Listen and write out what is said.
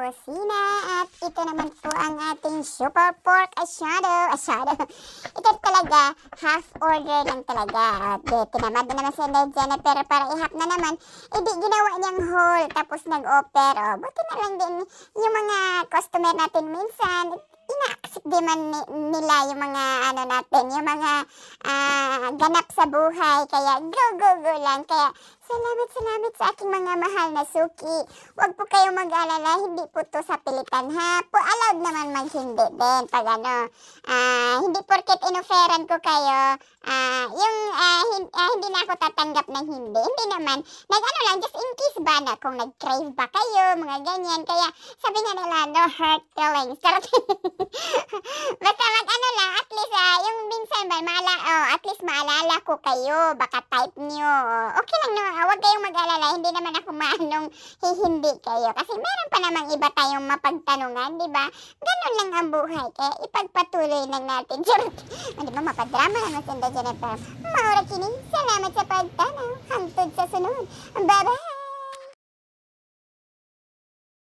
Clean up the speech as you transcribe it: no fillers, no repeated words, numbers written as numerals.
kusina at ito naman po ang ating super pork asado. Ito talaga, half order lang talaga. At tinamad na naman si Jennifer para ihap na naman. Di ginawa niyang whole tapos nag-offer. Buti na lang din yung mga customer natin minsan. Ina-accept din man nila yung mga natin, yung mga ganap sa buhay. Kaya go lang. Kaya salamat sa aking mga mahal na suki. Huwag po kayo mag-alala, hindi po to sa pilitan ha. Allowed naman mag-hindi din pag hindi porket inoferan ko kayo, hindi na ako tatanggap ng hindi. Hindi naman, lang, just in case ba na kung nag-crave ba kayo, mga ganyan. Kaya sabi nga nila, no hurt feelings. Basta lang, at least yung minsan ba, at least maalala ko kayo, baka type nyo. Okay lang no, huwag kayong mag-alala, hindi naman ako maanong hindi kayo. Kasi meron pa namang iba tayong mapagtanungan, di ba? Ganun lang ang buhay, kaya ipagpatuloy lang natin. Di ba, mapadrama naman si Jennifer. Maura kini, salamat sa pagtanaw. Hangtod sa sunod. Bye-bye!